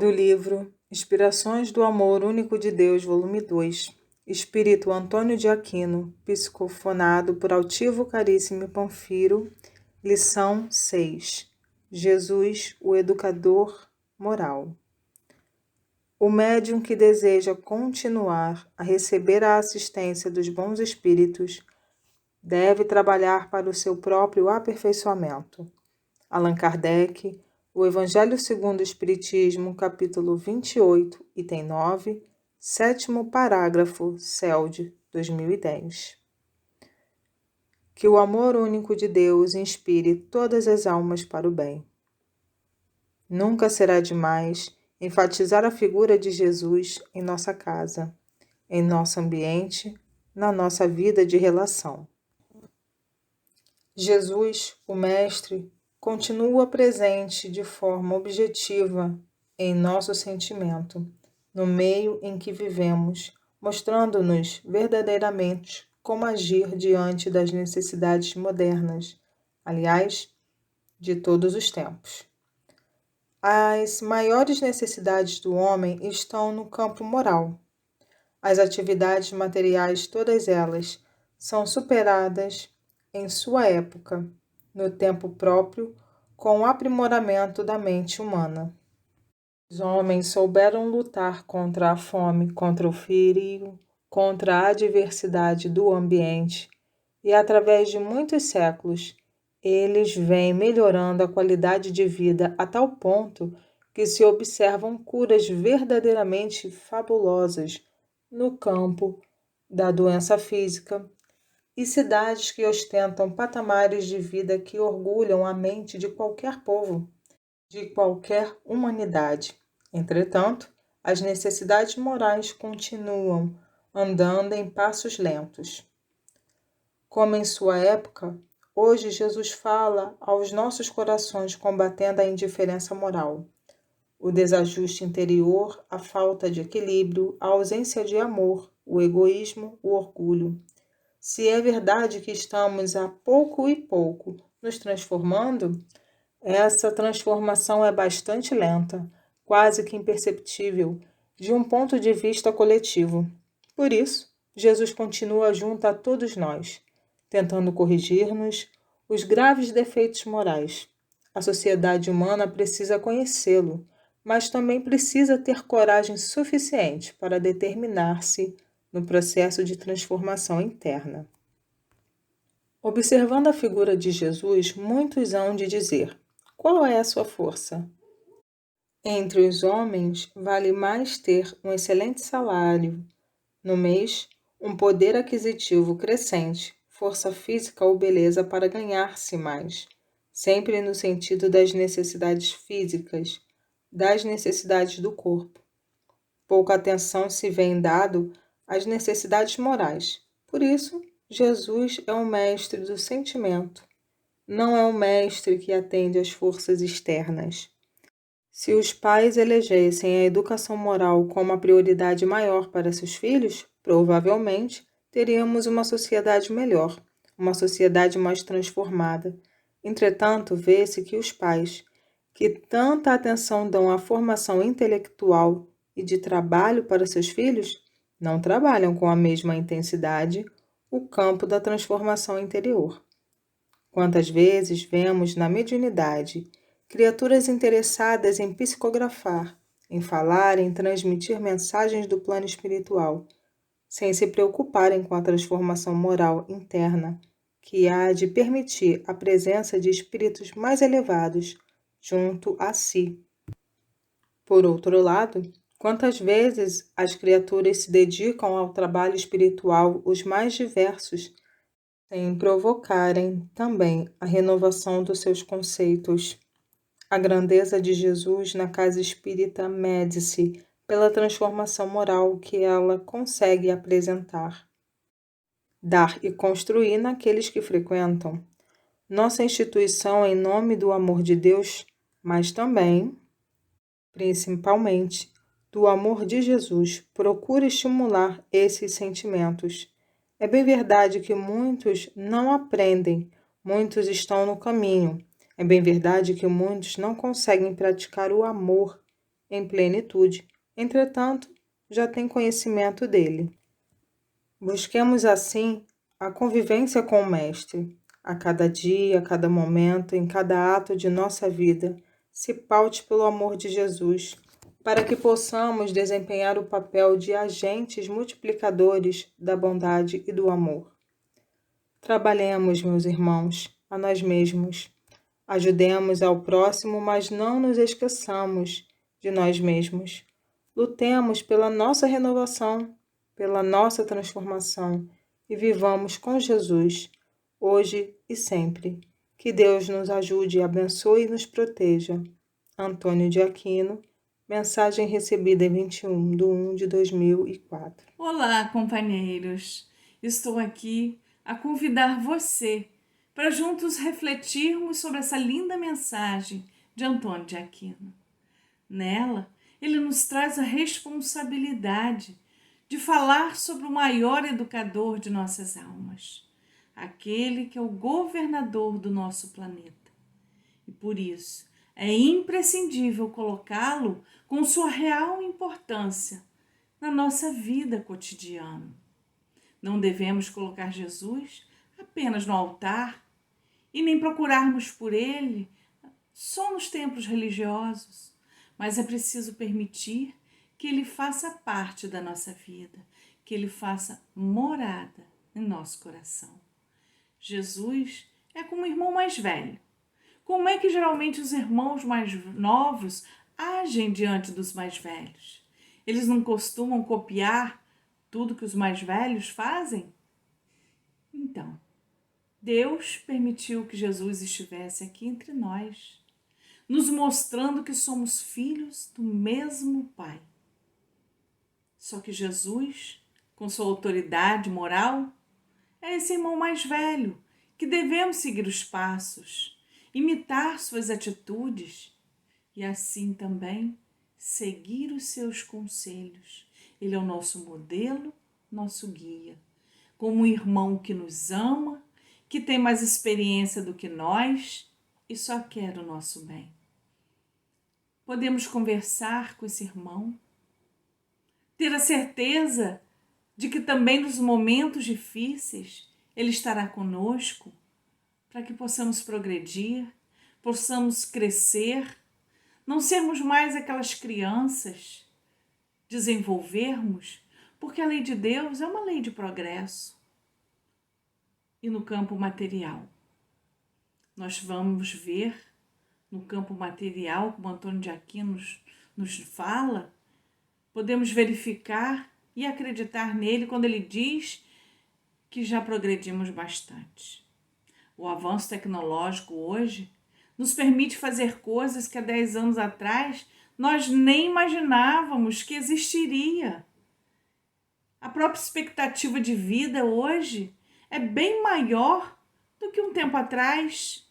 Do livro Inspirações do Amor Único de Deus, volume 2, Espírito Antônio de Aquino, psicofonado por Altivo Caríssimo Panfiro, lição 6, Jesus, o Educador Moral. O médium que deseja continuar a receber a assistência dos bons espíritos deve trabalhar para o seu próprio aperfeiçoamento. Allan Kardec, O Evangelho segundo o Espiritismo, capítulo 28, item 9, sétimo parágrafo, CELD, 2010. Que o amor único de Deus inspire todas as almas para o bem. Nunca será demais enfatizar a figura de Jesus em nossa casa, em nosso ambiente, na nossa vida de relação. Jesus, o Mestre, continua presente de forma objetiva em nosso sentimento, no meio em que vivemos, mostrando-nos verdadeiramente como agir diante das necessidades modernas, aliás, de todos os tempos. As maiores necessidades do homem estão no campo moral. As atividades materiais, todas elas, são superadas em sua época, no tempo próprio, com o aprimoramento da mente humana. Os homens souberam lutar contra a fome, contra o frio, contra a adversidade do ambiente, e através de muitos séculos, eles vêm melhorando a qualidade de vida a tal ponto que se observam curas verdadeiramente fabulosas no campo da doença física, e cidades que ostentam patamares de vida que orgulham a mente de qualquer povo, de qualquer humanidade. Entretanto, as necessidades morais continuam andando em passos lentos. Como em sua época, hoje Jesus fala aos nossos corações combatendo a indiferença moral, o desajuste interior, a falta de equilíbrio, a ausência de amor, o egoísmo, o orgulho. Se é verdade que estamos a pouco e pouco nos transformando, essa transformação é bastante lenta, quase que imperceptível, de um ponto de vista coletivo. Por isso, Jesus continua junto a todos nós, tentando corrigir-nos os graves defeitos morais. A sociedade humana precisa conhecê-lo, mas também precisa ter coragem suficiente para determinar-se no processo de transformação interna. Observando a figura de Jesus, muitos hão de dizer: qual é a sua força? Entre os homens, vale mais ter um excelente salário no mês, um poder aquisitivo crescente, força física ou beleza para ganhar-se mais, sempre no sentido das necessidades físicas, das necessidades do corpo. Pouca atenção se vem dado às necessidades morais. Por isso, Jesus é o mestre do sentimento, não é o mestre que atende às forças externas. Se os pais elegessem a educação moral como a prioridade maior para seus filhos, provavelmente teríamos uma sociedade melhor, uma sociedade mais transformada. Entretanto, vê-se que os pais, que tanta atenção dão à formação intelectual e de trabalho para seus filhos, não trabalham com a mesma intensidade o campo da transformação interior. Quantas vezes vemos na mediunidade criaturas interessadas em psicografar, em falar, em transmitir mensagens do plano espiritual, sem se preocuparem com a transformação moral interna que há de permitir a presença de espíritos mais elevados junto a si. Por outro lado, quantas vezes as criaturas se dedicam ao trabalho espiritual os mais diversos, sem provocarem também a renovação dos seus conceitos. A grandeza de Jesus na casa espírita mede-se pela transformação moral que ela consegue apresentar, dar e construir naqueles que frequentam. Nossa instituição, em nome do amor de Deus, mas também, principalmente, do amor de Jesus, procura estimular esses sentimentos. É bem verdade que muitos não aprendem, muitos estão no caminho. É bem verdade que muitos não conseguem praticar o amor em plenitude, entretanto, já tem conhecimento dele. Busquemos assim a convivência com o Mestre. A cada dia, a cada momento, em cada ato de nossa vida, se paute pelo amor de Jesus, para que possamos desempenhar o papel de agentes multiplicadores da bondade e do amor. Trabalhemos, meus irmãos, a nós mesmos. Ajudemos ao próximo, mas não nos esqueçamos de nós mesmos. Lutemos pela nossa renovação, pela nossa transformação e vivamos com Jesus, hoje e sempre. Que Deus nos ajude, abençoe e nos proteja. Antônio de Aquino, mensagem recebida em 21/1/2004. Olá, companheiros! Estou aqui a convidar você para juntos refletirmos sobre essa linda mensagem de Antônio de Aquino. Nela, ele nos traz a responsabilidade de falar sobre o maior educador de nossas almas, aquele que é o governador do nosso planeta. E por isso, é imprescindível colocá-lo com sua real importância na nossa vida cotidiana. Não devemos colocar Jesus apenas no altar e nem procurarmos por ele só nos templos religiosos, mas é preciso permitir que ele faça parte da nossa vida, que ele faça morada em nosso coração. Jesus é como o irmão mais velho. Como é que geralmente os irmãos mais novos agem diante dos mais velhos? Eles não costumam copiar tudo que os mais velhos fazem? Então, Deus permitiu que Jesus estivesse aqui entre nós, nos mostrando que somos filhos do mesmo Pai. Só que Jesus, com sua autoridade moral, é esse irmão mais velho que devemos seguir os passos, imitar suas atitudes e assim também seguir os seus conselhos. Ele é o nosso modelo, nosso guia, como um irmão que nos ama, que tem mais experiência do que nós e só quer o nosso bem. Podemos conversar com esse irmão, ter a certeza de que também nos momentos difíceis ele estará conosco para que possamos progredir, possamos crescer, não sermos mais aquelas crianças, desenvolvermos, porque a lei de Deus é uma lei de progresso. E no campo material, nós vamos ver, no campo material, como Antônio de Aquino nos fala, podemos verificar e acreditar nele quando ele diz que já progredimos bastante. O avanço tecnológico hoje nos permite fazer coisas que há 10 anos atrás nós nem imaginávamos que existiria. A própria expectativa de vida hoje é bem maior do que um tempo atrás,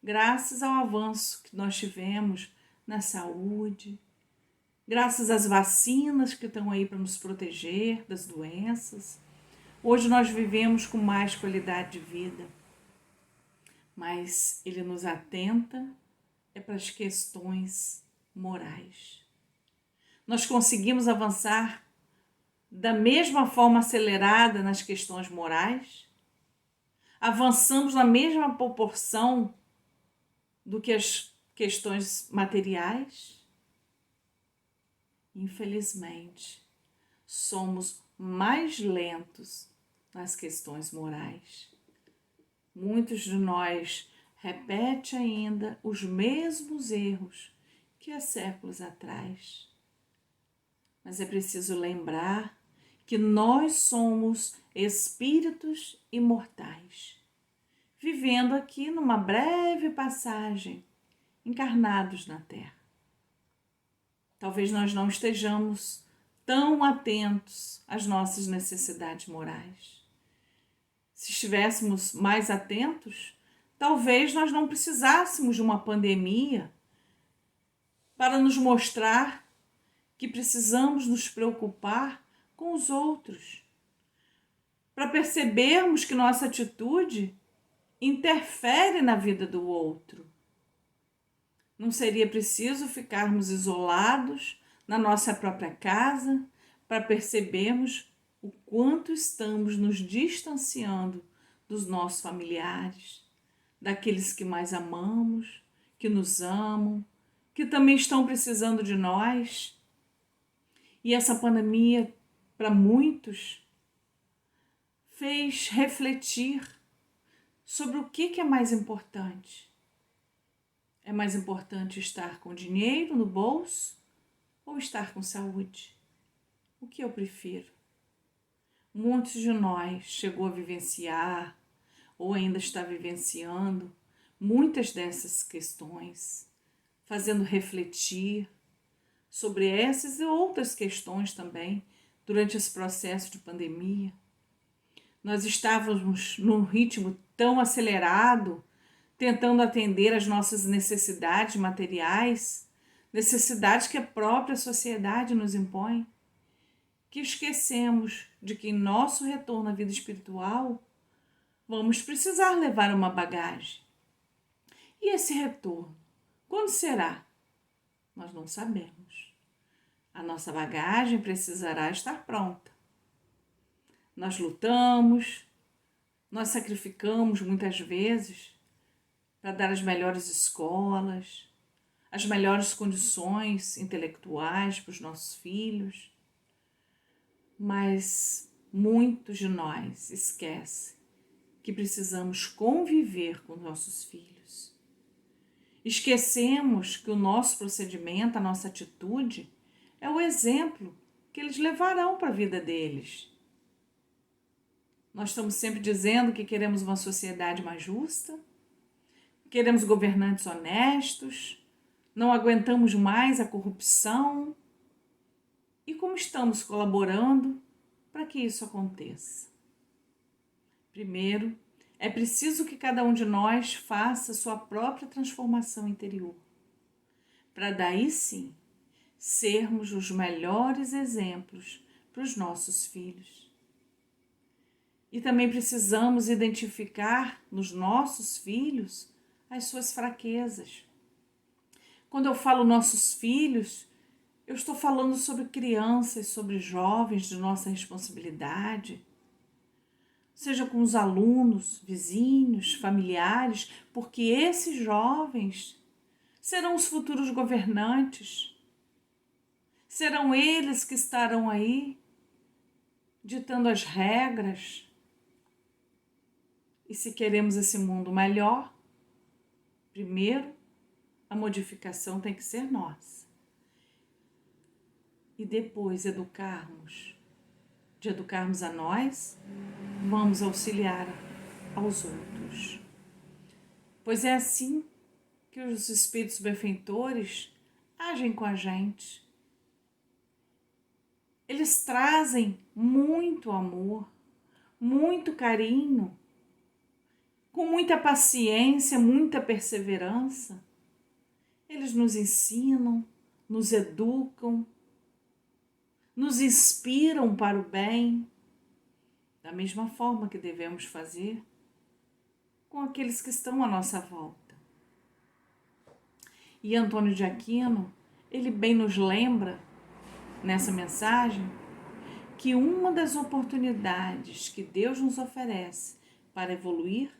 graças ao avanço que nós tivemos na saúde, graças às vacinas que estão aí para nos proteger das doenças. Hoje nós vivemos com mais qualidade de vida, mas ele nos atenta para as questões morais. Nós conseguimos avançar da mesma forma acelerada nas questões morais? Avançamos na mesma proporção do que as questões materiais? Infelizmente, somos mais lentos nas questões morais. Muitos de nós repetem ainda os mesmos erros que há séculos atrás. Mas é preciso lembrar que nós somos espíritos imortais, vivendo aqui numa breve passagem, encarnados na Terra. Talvez nós não estejamos tão atentos às nossas necessidades morais. Se estivéssemos mais atentos, talvez nós não precisássemos de uma pandemia para nos mostrar que precisamos nos preocupar com os outros, para percebermos que nossa atitude interfere na vida do outro. Não seria preciso ficarmos isolados na nossa própria casa para percebermos o quanto estamos nos distanciando dos nossos familiares, daqueles que mais amamos, que nos amam, que também estão precisando de nós. E essa pandemia, para muitos, fez refletir sobre o que é mais importante. É mais importante estar com dinheiro no bolso ou estar com saúde? O que eu prefiro? Muitos de nós chegou a vivenciar ou ainda está vivenciando muitas dessas questões, fazendo refletir sobre essas e outras questões também durante esse processo de pandemia. Nós estávamos num ritmo tão acelerado, tentando atender às nossas necessidades materiais, necessidades que a própria sociedade nos impõe, que esquecemos de que em nosso retorno à vida espiritual vamos precisar levar uma bagagem. E esse retorno, quando será? Nós não sabemos. A nossa bagagem precisará estar pronta. Nós lutamos, nós sacrificamos muitas vezes para dar as melhores escolas, as melhores condições intelectuais para os nossos filhos, mas muitos de nós esquecem que precisamos conviver com nossos filhos. Esquecemos que o nosso procedimento, a nossa atitude, é o exemplo que eles levarão para a vida deles. Nós estamos sempre dizendo que queremos uma sociedade mais justa, queremos governantes honestos, não aguentamos mais a corrupção. E como estamos colaborando para que isso aconteça? Primeiro, é preciso que cada um de nós faça sua própria transformação interior, para daí sim sermos os melhores exemplos para os nossos filhos. E também precisamos identificar nos nossos filhos as suas fraquezas. Quando eu falo nossos filhos, eu estou falando sobre crianças, sobre jovens de nossa responsabilidade, seja com os alunos, vizinhos, familiares, porque esses jovens serão os futuros governantes. Serão eles que estarão aí ditando as regras. E se queremos esse mundo melhor, primeiro a modificação tem que ser nossa. E depois de educarmos a nós, vamos auxiliar aos outros. Pois é assim que os espíritos benfeitores agem com a gente. Eles trazem muito amor, muito carinho, com muita paciência, muita perseverança. Eles nos ensinam, nos educam, nos inspiram para o bem, da mesma forma que devemos fazer com aqueles que estão à nossa volta. E Antônio de Aquino, ele bem nos lembra, nessa mensagem, que uma das oportunidades que Deus nos oferece para evoluir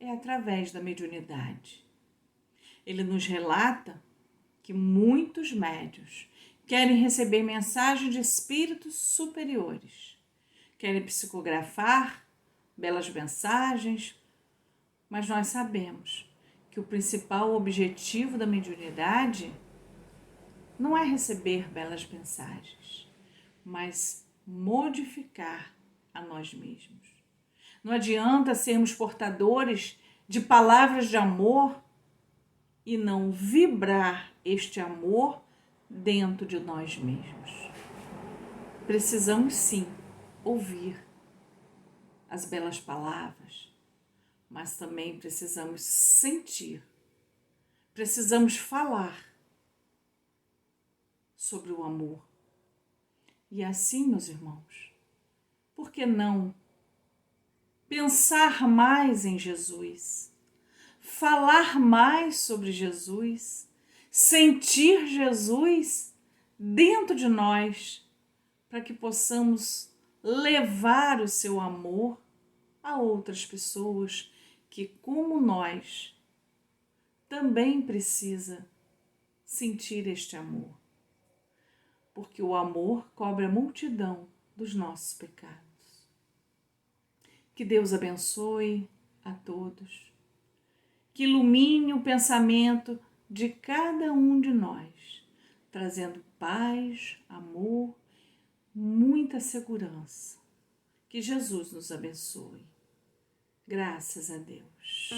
é através da mediunidade. Ele nos relata que muitos médiuns querem receber mensagem de espíritos superiores, querem psicografar belas mensagens, mas nós sabemos que o principal objetivo da mediunidade não é receber belas mensagens, mas modificar a nós mesmos. Não adianta sermos portadores de palavras de amor e não vibrar este amor dentro de nós mesmos. Precisamos sim ouvir as belas palavras, mas também precisamos sentir, precisamos falar sobre o amor. E assim, meus irmãos, por que não pensar mais em Jesus? falar mais sobre Jesus, sentir Jesus dentro de nós, para que possamos levar o seu amor a outras pessoas que, como nós, também precisa sentir este amor. Porque o amor cobre a multidão dos nossos pecados. Que Deus abençoe a todos. Que ilumine o pensamento de cada um de nós, trazendo paz, amor, muita segurança. Que Jesus nos abençoe. Graças a Deus.